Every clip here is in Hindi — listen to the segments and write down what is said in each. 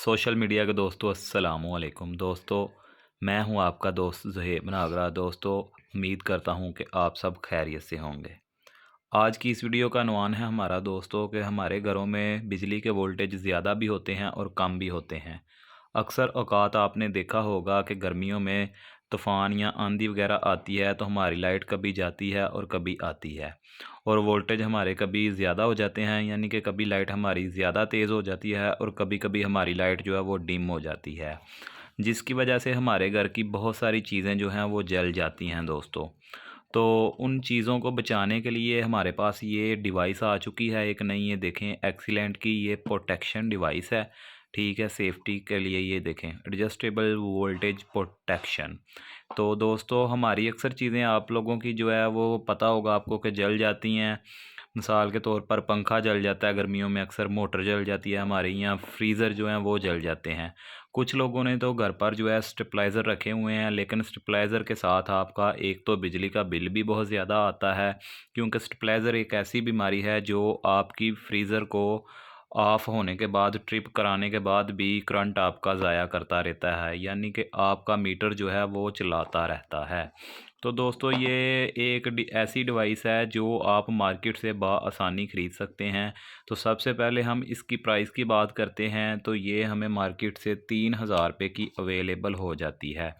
सोशल मीडिया के दोस्तों अस्सलामु अलैकुम दोस्तों। मैं हूं आपका दोस्त ज़ुहैब नागरा। दोस्तों उम्मीद करता हूं कि आप सब खैरियत से होंगे। आज की इस वीडियो का अनवान है हमारा दोस्तों कि हमारे घरों में बिजली के वोल्टेज ज़्यादा भी होते हैं और कम भी होते हैं। अक्सर औकात आपने देखा होगा कि गर्मियों में तूफ़ान या आंधी वगैरह आती है तो हमारी लाइट कभी जाती है और कभी आती है, और वोल्टेज हमारे कभी ज़्यादा हो जाते हैं, यानी कि कभी लाइट हमारी ज़्यादा तेज़ हो जाती है और कभी कभी हमारी लाइट जो है वो डिम हो जाती है, जिसकी वजह से हमारे घर की बहुत सारी चीज़ें जो हैं वो जल जाती हैं दोस्तों। तो उन चीज़ों को बचाने के लिए हमारे पास ये डिवाइस आ चुकी है एक नई, ये देखें एक्सीलेंट की ये प्रोटेक्शन डिवाइस है। ठीक है, सेफ्टी के लिए ये देखें एडजस्टेबल वोल्टेज प्रोटेक्शन। तो दोस्तों हमारी अक्सर चीज़ें आप लोगों की जो है वो पता होगा आपको कि जल जाती हैं। मिसाल के तौर पर पंखा जल जाता है गर्मियों में, अक्सर मोटर जल जाती है हमारे यहाँ, फ्रीज़र जो हैं वो जल जाते हैं। कुछ लोगों ने तो घर पर जो है स्टेबलाइज़र रखे हुए हैं, लेकिन स्टेबलाइज़र के साथ आपका एक तो बिजली का बिल भी बहुत ज़्यादा आता है, क्योंकि स्टेबलाइज़र एक ऐसी बीमारी है जो आपकी फ्रीज़र को ऑफ़ होने के बाद, ट्रिप कराने के बाद भी करंट आपका ज़ाया करता रहता है, यानी कि आपका मीटर जो है वो चलाता रहता है। तो दोस्तों ये एक ऐसी डिवाइस है जो आप मार्केट से आसानी ख़रीद सकते हैं। तो सबसे पहले हम इसकी प्राइस की बात करते हैं, तो ये हमें मार्केट से 3000 रुपये की अवेलेबल हो जाती है।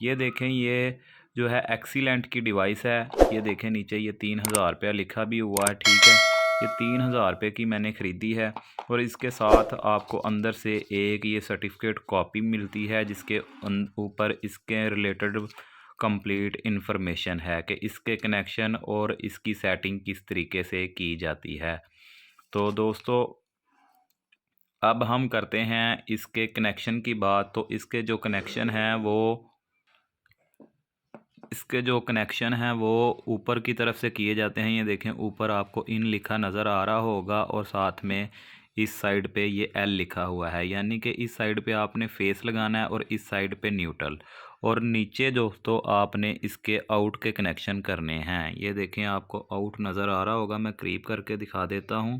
ये देखें, ये जो है एक्सीलेंट की डिवाइस है। ये देखें नीचे ये 3000 रुपया लिखा भी हुआ है। ठीक है, ये 3000 रुपये की मैंने ख़रीदी है, और इसके साथ आपको अंदर से एक ये सर्टिफिकेट कॉपी मिलती है, जिसके ऊपर इसके रिलेटेड कंप्लीट इन्फॉर्मेशन है कि इसके कनेक्शन और इसकी सेटिंग किस तरीके से की जाती है। तो दोस्तों अब हम करते हैं इसके कनेक्शन की बात। तो इसके जो कनेक्शन हैं वो ऊपर की तरफ से किए जाते हैं। ये देखें ऊपर आपको इन लिखा नज़र आ रहा होगा, और साथ में इस साइड पे ये एल लिखा हुआ है, यानी कि इस साइड पे आपने फेस लगाना है और इस साइड पे न्यूट्रल, और नीचे दोस्तों आपने इसके आउट के कनेक्शन करने हैं। ये देखें आपको आउट नज़र आ रहा होगा, मैं करीब करके दिखा देता हूँ।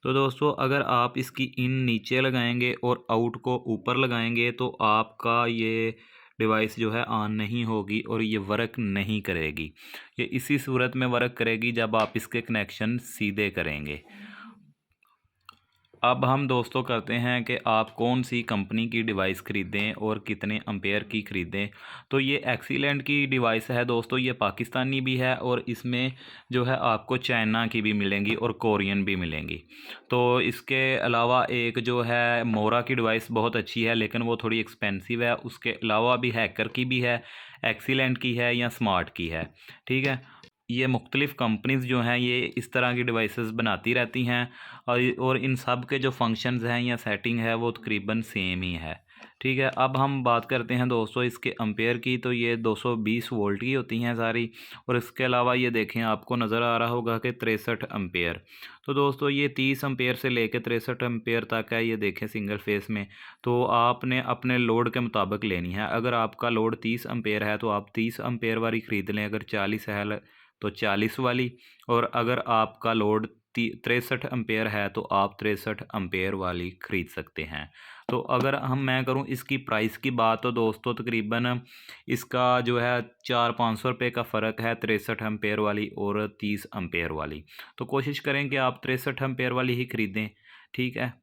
तो दोस्तों अगर आप इसकी इन नीचे लगाएंगे और आउट को ऊपर लगाएंगे तो आपका ये डिवाइस जो है ऑन नहीं होगी और ये वर्क नहीं करेगी। ये इसी सूरत में वर्क करेगी जब आप इसके कनेक्शन सीधे करेंगे। अब हम दोस्तों करते हैं कि आप कौन सी कंपनी की डिवाइस ख़रीदें और कितने एम्पेयर की ख़रीदें। तो ये एक्सीलेंट की डिवाइस है दोस्तों, ये पाकिस्तानी भी है, और इसमें जो है आपको चाइना की भी मिलेंगी और कोरियन भी मिलेंगी। तो इसके अलावा एक जो है मोरा की डिवाइस बहुत अच्छी है, लेकिन वो थोड़ी एक्सपेंसिव है। उसके अलावा भी हैकर की भी है, एक्सीलेंट की है या स्मार्ट की है। ठीक है, ये मुख्तलिफ़ कंपनीज़ जो हैं ये इस तरह की डिवाइसेस बनाती रहती हैं, और इन सब के जो फंक्शंस हैं या सेटिंग है वो तकरीबन सेम ही है। ठीक है, अब हम बात करते हैं दोस्तों इसके एम्पेयर की। तो ये 220 वोल्ट की होती हैं सारी, और इसके अलावा ये देखें आपको नज़र आ रहा होगा कि 63 एम्पेयर। तो दोस्तों ये 30 एम्पेयर से लेकर 63 एम्पेयर तक है, ये देखें सिंगल फेस में। तो आपने अपने लोड के मुताबिक लेनी है। अगर आपका लोड 30 एम्पेयर है तो आप 30 एम्पेयर वाली ख़रीद लें, अगर 40 है तो 40 वाली, और अगर आपका लोड 63 एम्पेयर है तो आप 63 एम्पेयर वाली ख़रीद सकते हैं। तो अगर मैं करूं इसकी प्राइस की बात, तो दोस्तों तकरीबन इसका जो है 400-500 रुपये का फ़र्क है 63 एम्पेयर वाली और 30 एम्पेयर वाली। तो कोशिश करें कि आप 63 एम्पेयर वाली ही ख़रीदें। ठीक है,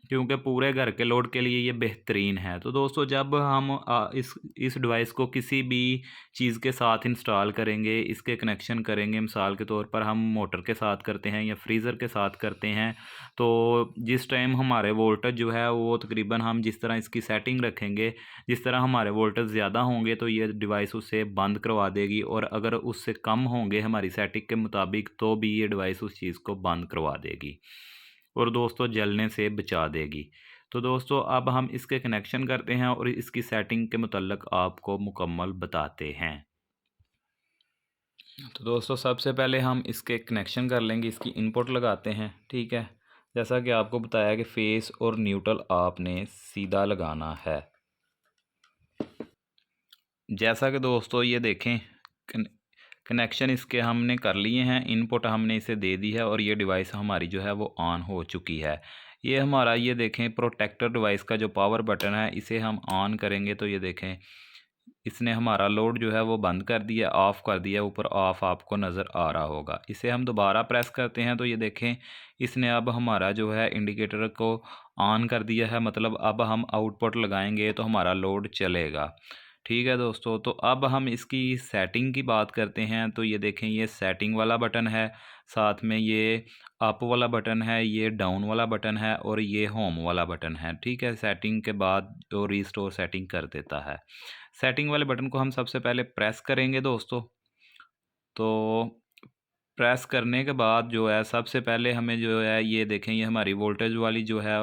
क्योंकि पूरे घर के लोड के लिए ये बेहतरीन है। तो दोस्तों जब हम इस डिवाइस को किसी भी चीज़ के साथ इंस्टॉल करेंगे, इसके कनेक्शन करेंगे, मिसाल के तौर पर हम मोटर के साथ करते हैं या फ्रीज़र के साथ करते हैं, तो जिस टाइम हमारे वोल्टेज जो है वो तकरीबन हम जिस तरह इसकी सेटिंग रखेंगे, जिस तरह हमारे वोल्टेज ज़्यादा होंगे तो ये डिवाइस उससे बंद करवा देगी, और अगर उससे कम होंगे हमारी सेटिंग के मुताबिक तो भी ये डिवाइस उस चीज़ को बंद करवा देगी, और दोस्तों जलने से बचा देगी। तो दोस्तों अब हम इसके कनेक्शन करते हैं और इसकी सेटिंग के मुतल्लिक़ आपको मुकम्मल बताते हैं। तो दोस्तों सबसे पहले हम इसके कनेक्शन कर लेंगे, इसकी इनपुट लगाते हैं। ठीक है, जैसा कि आपको बताया कि फेस और न्यूट्रल आपने सीधा लगाना है। जैसा कि दोस्तों ये देखें कनेक्शन इसके हमने कर लिए हैं, इनपुट हमने इसे दे दी है, और ये डिवाइस हमारी जो है वो ऑन हो चुकी है। ये हमारा ये देखें प्रोटेक्टर डिवाइस का जो पावर बटन है इसे हम ऑन करेंगे तो ये देखें इसने हमारा लोड जो है वो बंद कर दिया, ऑफ़ कर दिया, ऊपर ऑफ़ आपको नज़र आ रहा होगा। इसे हम दोबारा प्रेस करते हैं तो ये देखें इसने अब हमारा जो है इंडिकेटर को ऑन कर दिया है, मतलब अब हम आउटपुट लगाएंगे तो हमारा लोड चलेगा। ठीक है दोस्तों, तो अब हम इसकी सेटिंग की बात करते हैं। तो ये देखें ये सेटिंग वाला बटन है, साथ में ये अप वाला बटन है, ये डाउन वाला बटन है और ये होम वाला बटन है। ठीक है, सेटिंग के बाद जो रीस्टोर सेटिंग कर देता है। सेटिंग वाले बटन को हम सबसे पहले प्रेस करेंगे दोस्तों। तो प्रेस करने के बाद जो है सबसे पहले हमें जो है ये देखें ये हमारी वोल्टेज वाली जो है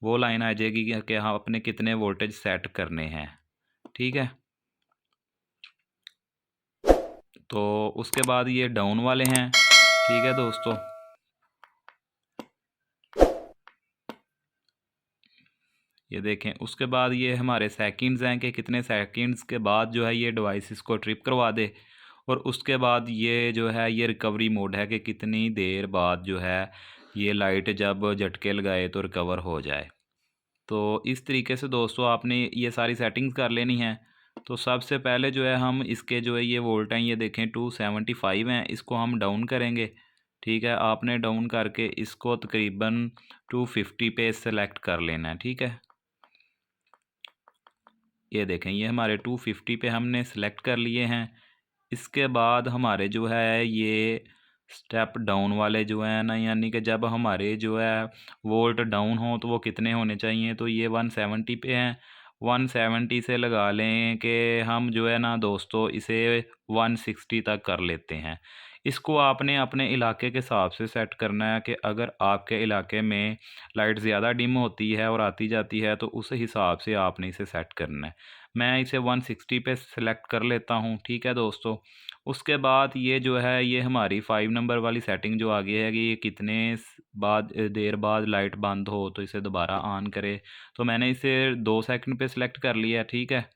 वो लाइन आ जाएगी कि हाँ अपने कितने वोल्टेज सेट करने हैं। ठीक है, तो उसके बाद ये डाउन वाले हैं। ठीक है दोस्तों, ये देखें उसके बाद ये हमारे सेकंड्स हैं कि कितने सेकंड्स के बाद जो है ये डिवाइस इसको ट्रिप करवा दे। और उसके बाद ये जो है ये रिकवरी मोड है कि कितनी देर बाद जो है ये लाइट जब झटके लगाए तो रिकवर हो जाए। तो इस तरीके से दोस्तों आपने ये सारी सेटिंग्स कर लेनी है। तो सबसे पहले जो है हम इसके जो है ये वोल्ट हैं ये देखें 275 हैं, इसको हम डाउन करेंगे। ठीक है, आपने डाउन करके इसको तकरीबन 250 पे सेलेक्ट कर लेना है। ठीक है, ये देखें ये हमारे 250 पे हमने सेलेक्ट कर लिए हैं। इसके बाद हमारे जो है ये स्टेप डाउन वाले जो हैं ना, यानी कि जब हमारे जो है वोल्ट डाउन हो तो वो कितने होने चाहिए, तो ये 170 पे हैं। 170 से लगा लें कि हम जो है ना दोस्तों इसे 160 तक कर लेते हैं। इसको आपने अपने इलाके के हिसाब से सेट करना है कि अगर आपके इलाके में लाइट ज़्यादा डिम होती है और आती जाती है तो उस हिसाब से आपने इसे सेट करना है। मैं इसे 160 पे सेलेक्ट कर लेता हूँ। ठीक है दोस्तों, उसके बाद ये जो है ये हमारी 5 नंबर वाली सेटिंग जो आगे है कि ये कितने देर बाद लाइट बंद हो तो इसे दोबारा ऑन करे। तो मैंने इसे 2 सेकंड पे सेलेक्ट कर लिया। ठीक है,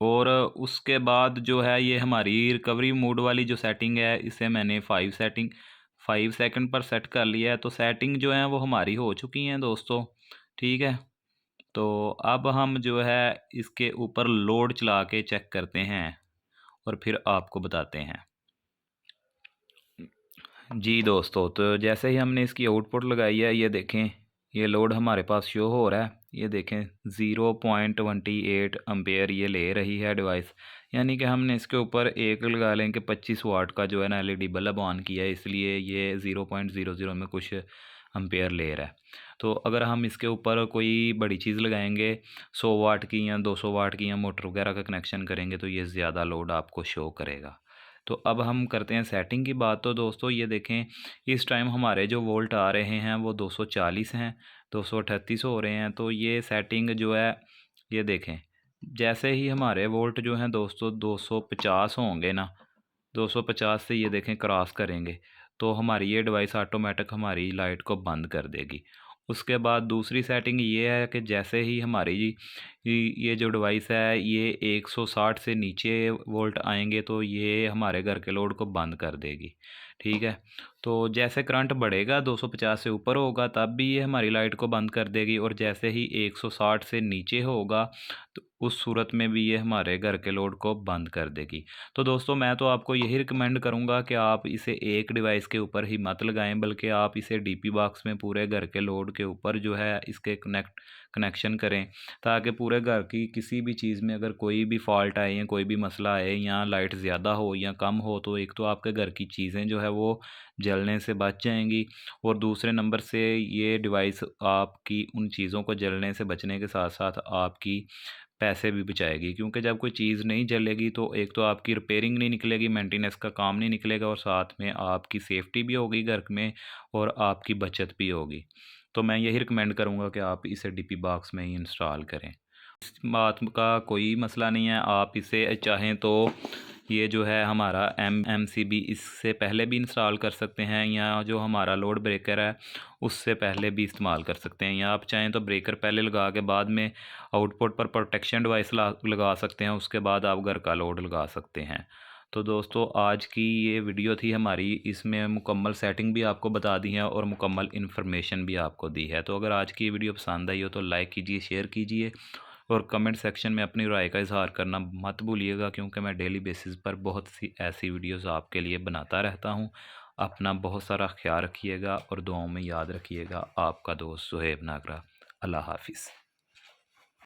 और उसके बाद जो है ये हमारी रिकवरी मोड वाली जो सेटिंग है इसे मैंने 5 सेकंड पर सेट कर लिया है। तो सेटिंग जो है वो हमारी हो चुकी हैं दोस्तों। ठीक है, तो अब हम जो है इसके ऊपर लोड चला के चेक करते हैं और फिर आपको बताते हैं। जी दोस्तों, तो जैसे ही हमने इसकी आउटपुट लगाई है ये देखें ये लोड हमारे पास शो हो रहा है। ये देखें 0.28 एम्पेयर ये ले रही है डिवाइस, यानी कि हमने इसके ऊपर एक लगा लें कि 25 वाट का जो है ना एलईडी बल्ब ऑन किया है, इसलिए ये 0.00 में कुछ एम्पेयर ले रहा है। तो अगर हम इसके ऊपर कोई बड़ी चीज़ लगाएंगे 100 वाट की या 200 वाट की या मोटर वगैरह का कनेक्शन करेंगे तो ये ज़्यादा लोड आपको शो करेगा। तो अब हम करते हैं सेटिंग की बात। तो दोस्तों ये देखें इस टाइम हमारे जो वोल्ट आ रहे हैं वो 240 हैं, 238 हो रहे हैं। तो ये सेटिंग जो है ये देखें जैसे ही हमारे वोल्ट जो हैं दोस्तों 250 होंगे ना, 250 से ये देखें क्रॉस करेंगे तो हमारी ये डिवाइस ऑटोमेटिक हमारी लाइट को बंद कर देगी। उसके बाद दूसरी सेटिंग ये है कि जैसे ही हमारी ये जो डिवाइस है ये 160 से नीचे वोल्ट आएंगे तो ये हमारे घर के लोड को बंद कर देगी। ठीक है, तो जैसे करंट बढ़ेगा 250 से ऊपर होगा तब भी ये हमारी लाइट को बंद कर देगी, और जैसे ही 160 से नीचे होगा तो उस सूरत में भी ये हमारे घर के लोड को बंद कर देगी। तो दोस्तों मैं तो आपको यही रिकमेंड करूँगा कि आप इसे एक डिवाइस के ऊपर ही मत लगाएं, बल्कि आप इसे डीपी बॉक्स में पूरे घर के लोड के ऊपर जो है इसके कनेक्शन करें, ताकि पूरे घर की किसी भी चीज़ में अगर कोई भी फॉल्ट आए या कोई भी मसला आए या लाइट ज़्यादा हो या कम हो तो एक तो आपके घर की चीज़ें जो है वो जलने से बच जाएंगी, और दूसरे नंबर से ये डिवाइस आपकी उन चीज़ों को जलने से बचने के साथ साथ आपकी पैसे भी बचाएगी। क्योंकि जब कोई चीज़ नहीं जलेगी तो एक तो आपकी रिपेयरिंग नहीं निकलेगी, मेंटेनेंस का काम नहीं निकलेगा, और साथ में आपकी सेफ्टी भी होगी घर में और आपकी बचत भी होगी। तो मैं यही रिकमेंड करूँगा कि आप इसे डीपी बॉक्स में ही इंस्टॉल करें। इस बात का कोई मसला नहीं है, आप इसे चाहें तो ये जो है हमारा MCB इससे पहले भी इंस्टॉल कर सकते हैं, या जो हमारा लोड ब्रेकर है उससे पहले भी इस्तेमाल कर सकते हैं, या आप चाहें तो ब्रेकर पहले लगा के बाद में आउटपुट पर प्रोटेक्शन डिवाइस लगा सकते हैं, उसके बाद आप घर का लोड लगा सकते हैं। तो दोस्तों आज की ये वीडियो थी हमारी, इसमें मुकम्मल सेटिंग भी आपको बता दी है और मुकम्मल इन्फॉर्मेशन भी आपको दी है। तो अगर आज की ये वीडियो पसंद आई हो तो लाइक कीजिए, शेयर कीजिए और कमेंट सेक्शन में अपनी राय का इज़हार करना मत भूलिएगा, क्योंकि मैं डेली बेसिस पर बहुत सी ऐसी वीडियोस आपके लिए बनाता रहता हूं। अपना बहुत सारा ख्याल रखिएगा और दुआओं में याद रखिएगा। आपका दोस्त सुहेब नागरा। अल्लाह हाफिज़।